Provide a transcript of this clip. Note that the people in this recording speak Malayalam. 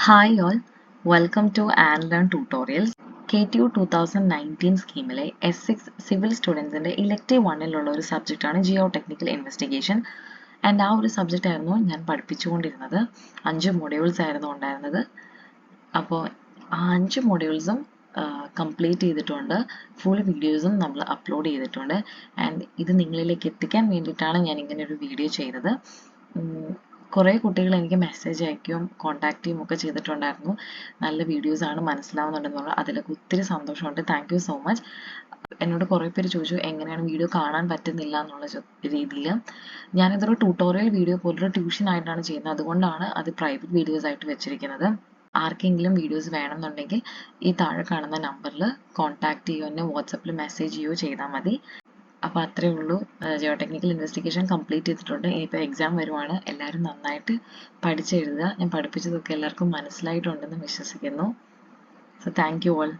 Hi all, welcome to ANLearn Tutorials. KTU 2019 സ്കീമിലെ S6 സിവിൽ സ്റ്റുഡൻസിൻ്റെ ഇലക്റ്റീവ് വണ്ണിലുള്ള ഒരു സബ്ജക്റ്റാണ് ജിയോ ടെക്നിക്കൽ ഇൻവെസ്റ്റിഗേഷൻ. ആൻഡ് ആ ഒരു സബ്ജക്റ്റ് ആയിരുന്നു ഞാൻ പഠിപ്പിച്ചുകൊണ്ടിരുന്നത്. 5 മൊഡ്യൂൾസ് ആയിരുന്നു ഉണ്ടായിരുന്നത്. അപ്പോൾ ആ 5 മൊഡ്യൂൾസും കംപ്ലീറ്റ് ചെയ്തിട്ടുണ്ട്. ഫുൾ വീഡിയോസും നമ്മൾ അപ്ലോഡ് ചെയ്തിട്ടുണ്ട്. ആൻഡ് ഇത് നിങ്ങളിലേക്ക് എത്തിക്കാൻ വേണ്ടിയിട്ടാണ് ഞാൻ ഇങ്ങനെ ഒരു വീഡിയോ ചെയ്തത്. കുറേ കുട്ടികൾ എനിക്ക് മെസ്സേജ് അയക്കുകയും കോൺടാക്ട് ചെയ്യുകയും ഒക്കെ ചെയ്തിട്ടുണ്ടായിരുന്നു. നല്ല വീഡിയോസാണ്, മനസ്സിലാവുന്നുണ്ടെന്ന് പറഞ്ഞു. അതിലൊക്കെ ഒത്തിരി സന്തോഷമുണ്ട്. Thank you so much. എന്നോട് കുറേ പേര് ചോദിച്ചു എങ്ങനെയാണ് വീഡിയോ കാണാൻ പറ്റുന്നില്ല എന്നുള്ള രീതിയിൽ. ഞാനിതൊരു ട്യൂട്ടോറിയൽ വീഡിയോ പോലൊരു ട്യൂഷൻ ആയിട്ടാണ് ചെയ്യുന്നത്. അതുകൊണ്ടാണ് അത് പ്രൈവറ്റ് വീഡിയോസ് ആയിട്ട് വെച്ചിരിക്കുന്നത്. ആർക്കെങ്കിലും വീഡിയോസ് വേണമെന്നുണ്ടെങ്കിൽ ഈ താഴെ കാണുന്ന നമ്പറിൽ കോൺടാക്ട് ചെയ്യുകയോ എന്നെ വാട്സപ്പിൽ മെസ്സേജ് ചെയ്യുകയോ ചെയ്താൽ മതി. അപ്പോൾ അത്രയേ ഉള്ളൂ. ജിയോ ടെക്നിക്കൽ ഇൻവെസ്റ്റിഗേഷൻ കംപ്ലീറ്റ് ചെയ്തിട്ടുണ്ട്. ഇനിയിപ്പോൾ എക്സാം വരുവാണ്. എല്ലാവരും നന്നായിട്ട് പഠിച്ചെഴുതുക. ഞാൻ പഠിപ്പിച്ചതൊക്കെ എല്ലാവർക്കും മനസ്സിലായിട്ടുണ്ടെന്ന് വിശ്വസിക്കുന്നു. So thank you all.